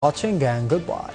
Watching and goodbye.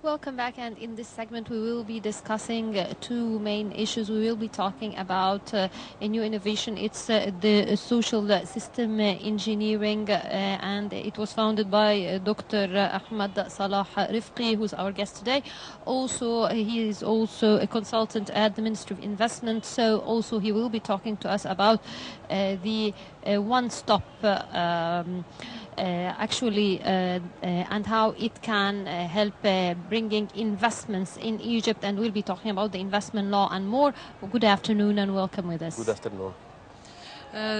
Welcome back, and in this segment we will be discussing two main issues. We will be talking about a new innovation. It's the social system engineering, and it was founded by Dr. Ahmad Salah Rifqi, who's our guest today. Also, he is also a consultant at the Ministry of Investment, so also he will be talking to us about the one-stop and how it can help bringing investments in Egypt, and we'll be talking about the investment law and more. Good afternoon and welcome with us. Good afternoon.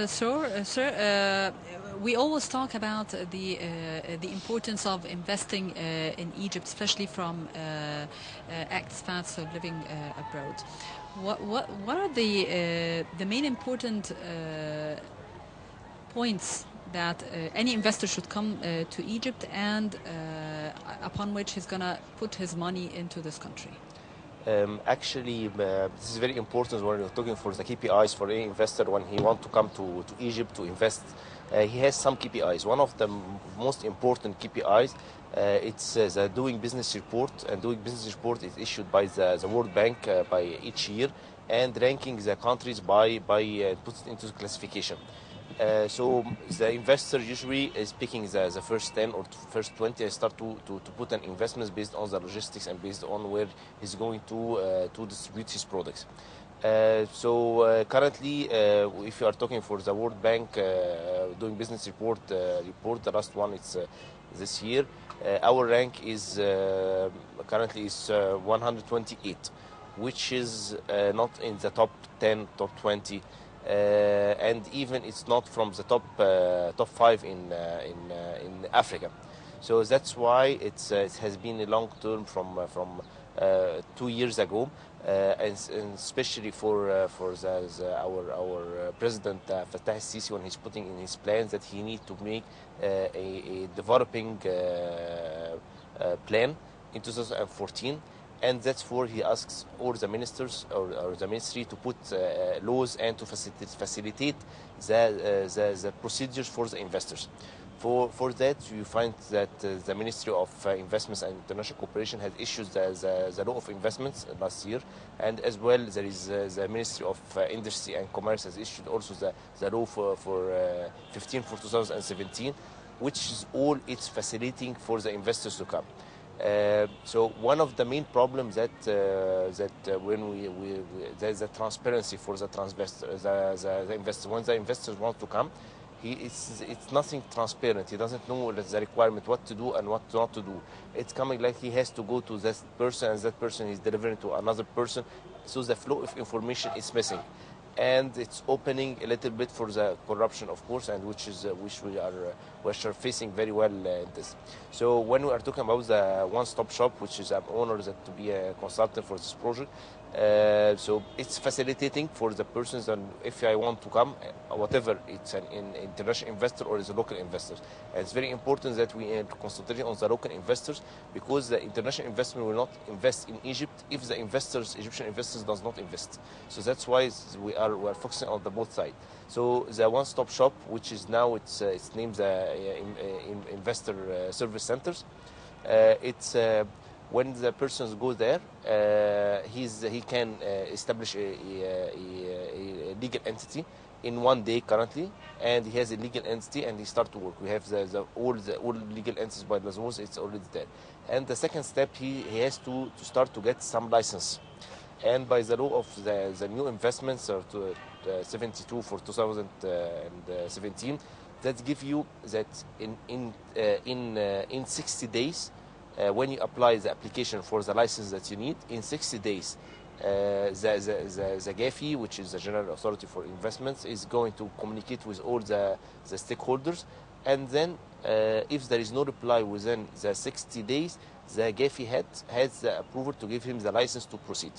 Sir, we always talk about the importance of investing in Egypt, especially from expats so living abroad. What are the main important points that any investor should come to Egypt and upon which he's going to put his money into this country? This is very important when you're talking for the KPIs for any investor when he wants to come to Egypt to invest. He has some KPIs. One of the most important KPIs, it's the doing business report, and doing business report is issued by the World Bank by each year, and ranking the countries by puts it into classification. So the investor usually is picking the first 10 or first 20 and start to put an investment based on the logistics and based on where he's going to distribute his products. Currently, if you are talking for the World Bank doing business report, the last one it's this year, our rank is currently is 128, which is not in the top 10, top 20. And even it's not from the top 5 in Africa. So that's why it has been a long term from 2 years ago, and especially for our president Fattah el-Sisi, when he's putting in his plans that he need to make a developing plan in 2014. And that's where he asks all the ministers or the ministry to put laws and to facilitate the procedures for the investors. For that, you find that the Ministry of Investments and International Cooperation has issued the law of investments last year, and as well there is the Ministry of Industry and Commerce has issued also the law for 15 for 2017, which is all it's facilitating for the investors to come. So one of the main problems that when there's a transparency for the investors. When the investors want to come, it's nothing transparent. He doesn't know the requirement, what to do and what not to do. It's coming like he has to go to that person, and that person is delivering to another person. So the flow of information is missing, and it's opening a little bit for the corruption, of course, and which we are facing very well in this. So when we are talking about the one-stop shop, which is I'm honored to be a consultant for this project. So it's facilitating for the persons, and if I want to come, whatever it's an international investor or is a local investor. And it's very important that we concentrate on the local investors, because the international investment will not invest in Egypt if the Egyptian investors does not invest. So that's why we are focusing on the both sides. So the one-stop shop, which is now it's named the investor service centers. It's when the persons go there, he can establish a legal entity in 1 day currently, and he has a legal entity and he start to work. We have all legal entities by the laws, it's already there. And the second step, he has to start to get some license. And by the law of the new investments, 72 for 2017, that give you that in 60 days. When you apply the application for the license that you need, in 60 days, the GAFI, which is the General Authority for Investments, is going to communicate with all the stakeholders. And then if there is no reply within the 60 days, the GAFI has the approval to give him the license to proceed.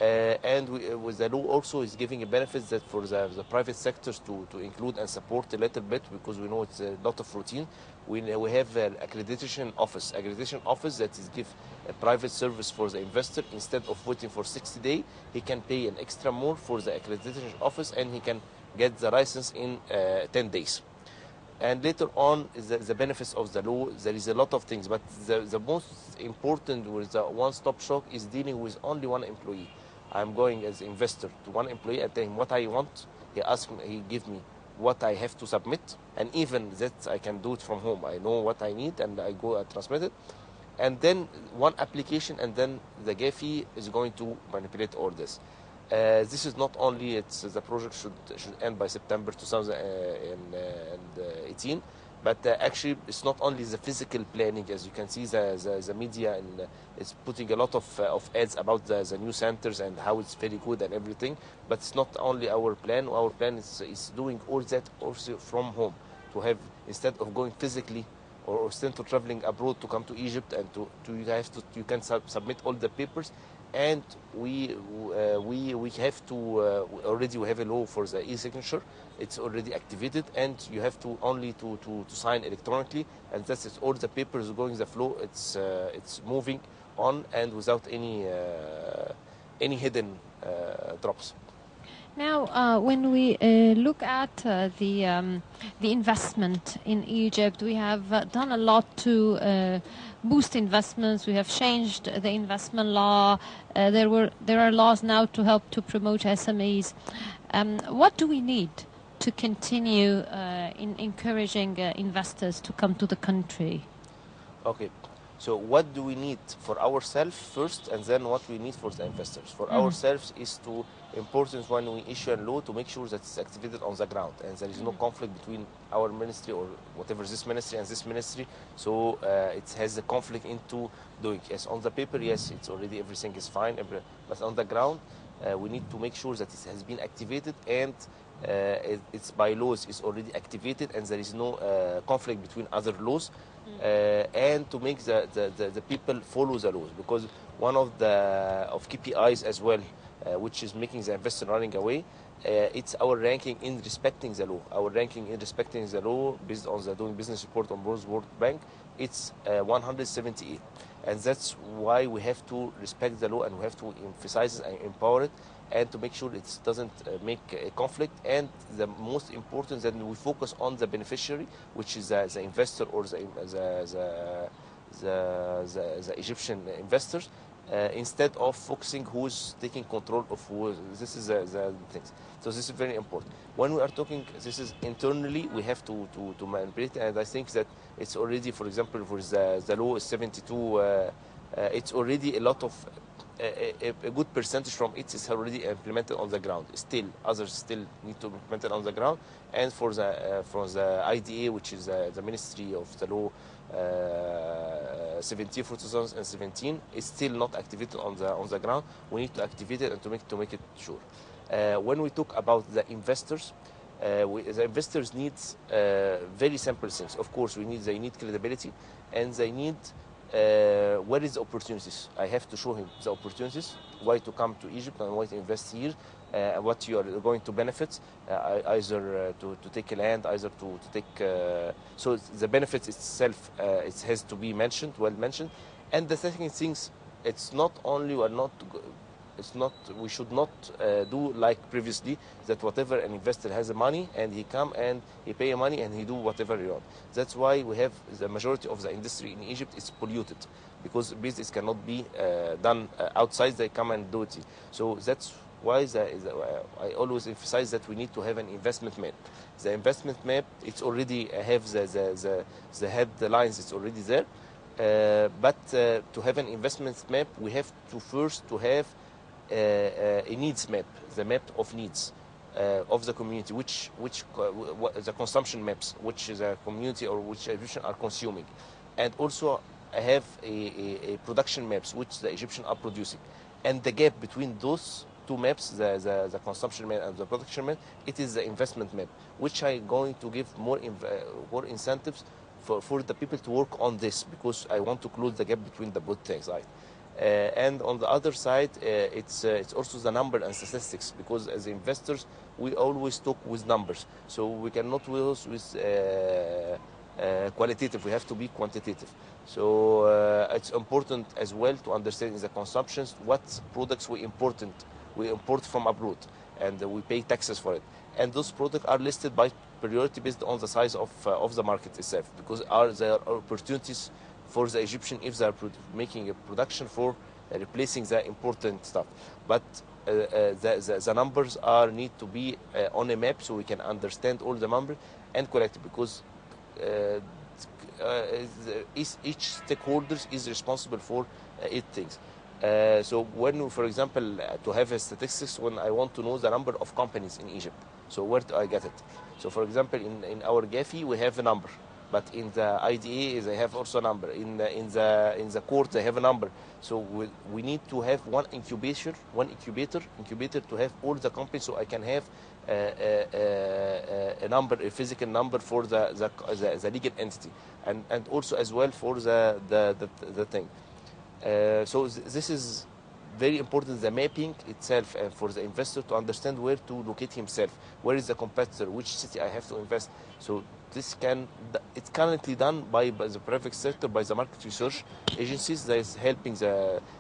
With the law also is giving a benefits that for the private sectors to include and support a little bit, because we know it's a lot of routine. We have an accreditation office that is give a private service for the investor. Instead of waiting for 60 days, he can pay an extra more for the accreditation office, and he can get the license in 10 days. And later on, the benefits of the law, there is a lot of things, but the most important with the one-stop shop is dealing with only one employee. I'm going as investor to one employee and tell him what I want. He give me what I have to submit, and even that I can do it from home. I know what I need, and I go and transmit it. And then one application, and then the GAFI is going to manipulate all this. This is not only, the project should end by September 2018, but actually it's not only the physical planning. As you can see, the media and is putting a lot of ads about the new centers and how it's very good and everything. But it's not only our plan. Our plan is doing all that also from home, to have, instead of going physically or instead of traveling abroad to come to Egypt, and you can submit all the papers. And we have to already we have a law for the e-signature. It's already activated, and you have to only to sign electronically, and that's it. All the papers going the flow. It's moving on, and without any hidden drops. Now, when we look at the investment in Egypt, we have done a lot to boost investments. We have changed the investment law. There are laws now to help to promote SMEs. What do we need to continue in encouraging investors to come to the country? Okay. So what do we need for ourselves first, and then what we need for the investors? For ourselves is to important when we issue a law to make sure that it's activated on the ground, and there is no conflict between our ministry or whatever this ministry and this ministry. So it has a conflict into doing. Yes, on the paper, yes, it's already everything is fine, but on the ground, we need to make sure that it has been activated, and its bylaws is already activated, and there is no conflict between other laws. And to make the people follow the laws, because one of KPIs as well, which is making the investor running away, it's our ranking in respecting the law. Our ranking in respecting the law, based on the doing business report on World Bank, it's 178, and that's why we have to respect the law, and we have to emphasize it and empower it, and to make sure it doesn't make a conflict. And the most important, that we focus on the beneficiary, which is the investor or the Egyptian investors, instead of focusing who's taking control of who. This is the things. So this is very important. When we are talking, this is internally, we have to manipulate, and I think that it's already, for example, for the law is 72, it's already a lot of, a good percentage from it is already implemented on the ground. Still, others still need to implement it on the ground. And for the IDA, which is the Ministry of the Law 17 for 2017, is still not activated on the ground. We need to activate it and to make it sure. When we talk about the investors, the investors need very simple things. Of course, they need credibility, and they need where is the opportunities. I have to show him the opportunities, why to come to Egypt and why to invest here, what you are going to benefit, either to take a land, either to take. So the benefits itself, it has to be well mentioned. And the second things, it's not only we should not do like previously, that whatever an investor has the money and he come and he pay money and he do whatever he want. That's why we have the majority of the industry in Egypt is polluted, because business cannot be done outside. They come and do it. So that's why I always emphasize that we need to have an investment map. The investment map, it's already have the headlines. It's already there. But to have an investment map, we have to first to have a needs map, the map of needs of the community, which the consumption maps, which the community or which Egyptians are consuming, and also have a production maps, which the Egyptians are producing, and the gap between those two maps, the consumption map and the production map, it is the investment map, which I going to give more incentives for the people to work on this, because I want to close the gap between the both things, right? And on the other side, it's also the number and statistics, because as investors, we always talk with numbers. So we cannot use with qualitative, we have to be quantitative. So it's important as well to understand in the consumptions what products we import from abroad, and we pay taxes for it. And those products are listed by priority based on the size of the market itself, because there are opportunities for the Egyptian if they are making a production for replacing the important stuff. But the numbers need to be on a map, so we can understand all the numbers and collect it, because each stakeholder is responsible for eight things. So when, for example, to have a statistics, when I want to know the number of companies in Egypt, so where do I get it? So for example, in our GAFI, we have a number, but in the IDA, they have also a number. In the court, they have a number. So we need to have one incubator to have all the companies, so I can have a number, a physical number for the legal entity, and also as well for the thing. So this is very important, the mapping itself, for the investor to understand where to locate himself, where is the competitor, which city I have to invest. So it's currently done by the private sector, by the market research agencies that is helping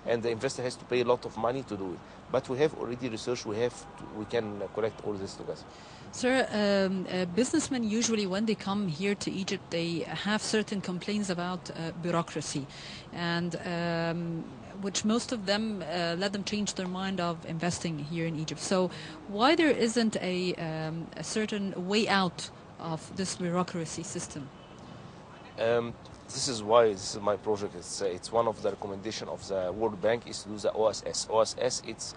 and the investor has to pay a lot of money to do it. But we have already research, we can collect all this together. Sir, businessmen usually, when they come here to Egypt, they have certain complaints about bureaucracy, and which most of them let them change their mind of investing here in Egypt. So why there isn't a certain way out of this bureaucracy system? This is my project. It's one of the recommendation of the World Bank is to do the OSS. OSS,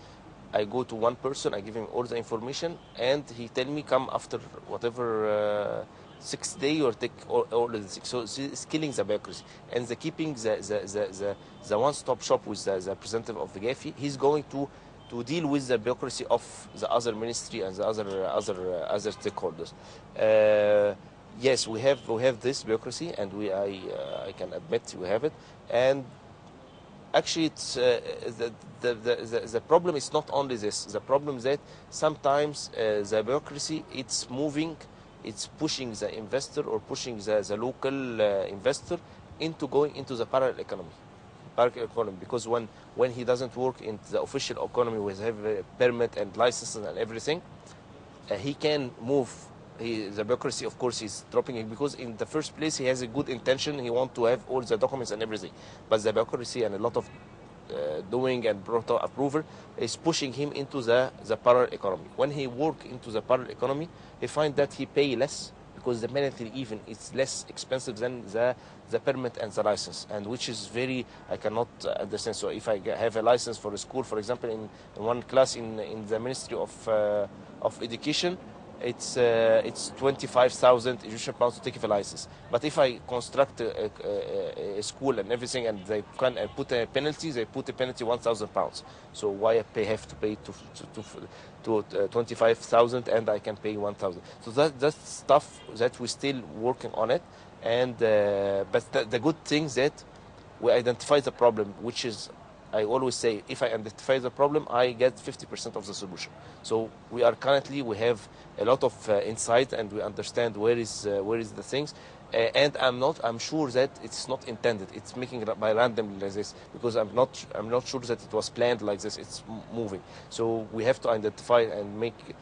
I go to one person, I give him all the information, and he tell me come after whatever 6 days or take all the 6. So it's killing the bureaucracy, and keeping the one-stop shop with the representative of the GAFI. He's going to deal with the bureaucracy of the other ministry and the other stakeholders. Yes, we have this bureaucracy, and I can admit we have it. And actually, it's the problem is not only this. The problem is that sometimes the bureaucracy, it's pushing the investor or pushing the local investor into going into the parallel economy, because when he doesn't work in the official economy with a permit and licenses and everything, he can move. The bureaucracy, of course, is dropping it, because in the first place he has a good intention. He wants to have all the documents and everything, but the bureaucracy and a lot of doing and approval is pushing him into the parallel economy. When he work into the parallel economy, he find that he pay less, because the penalty even is less expensive than the permit and the license, and which is I cannot understand. So if I have a license for a school, for example, in one class in the Ministry of Education, it's 25,000 Egyptian pounds to take a license. But if I construct a school and everything, and they can put a penalty, they put a penalty 1,000 pounds. So why have to pay to 25,000 and I can pay 1,000? So that's stuff that we're still working on it. And but the good thing is that we identify the problem, which is, I always say, if I identify the problem, I get 50% of the solution. So we have a lot of insight, and we understand where is the things. And I'm sure that it's not intended. It's making it by randomly like this, because I'm not sure that it was planned like this. It's moving. So we have to identify and make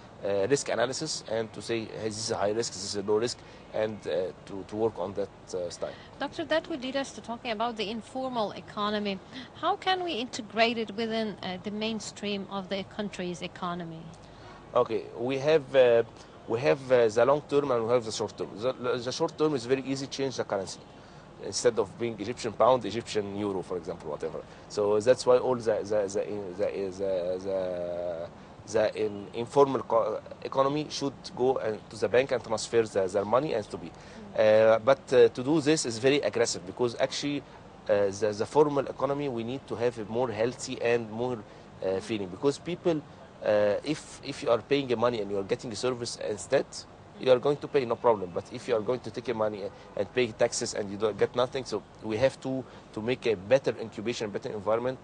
risk analysis, and to say, hey, this is a high risk, this is a low risk, and to work on that style. Doctor, that would lead us to talking about the informal economy. How can we integrate it within the mainstream of the country's economy? Okay, we have the long term and we have the short term. The short term is very easy, change the currency. Instead of being Egyptian pound, Egyptian euro, for example, whatever. So that's why all the informal economy should go to the bank and transfer their money and to be. But to do this is very aggressive, because actually the formal economy, we need to have a more healthy and more feeling, because people, if you are paying money and you are getting a service instead, you are going to pay, no problem. But if you are going to take your money and pay taxes and you don't get nothing, so we have to make a better incubation, better environment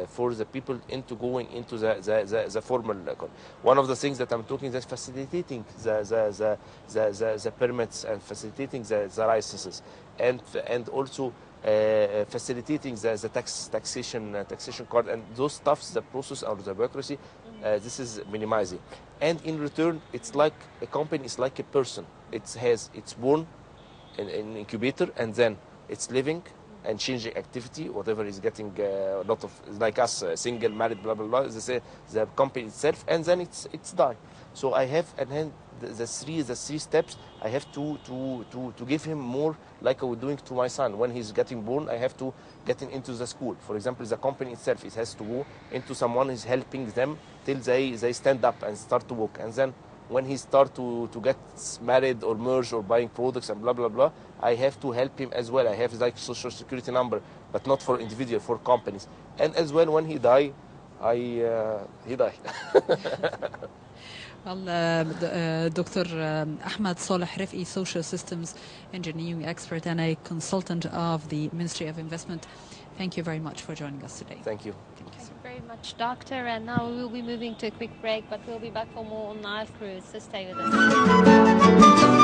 for the people into going into the formal economy. One of the things that I'm talking is facilitating the permits and facilitating the licenses, and also facilitating the taxation card and those stuffs, the process or the bureaucracy. This is minimizing, and in return, it's like a company is like a person. It's born in an incubator, and then it's living and changing activity, whatever is getting a lot of, like us, single, married, blah blah blah. The company itself, and then it's die. So I have, and then the three steps. I have to give him more, like I was doing to my son when he's getting born. I have to get him into the school. For example, the company itself, it has to go into someone who's helping them till they stand up and start to walk, and then when he start to get married or merge or buying products and blah blah blah, I have to help him as well. I have like social security number, but not for individual, for companies. And as well, when he die, he die. Well, Dr. Ahmed Saleh Rif'i, social systems engineering expert and a consultant of the Ministry of Investment, thank you very much for joining us today. Thank you. Thank you very much, Doctor. And now we will be moving to a quick break, but we'll be back for more on Nile Cruise, so stay with us.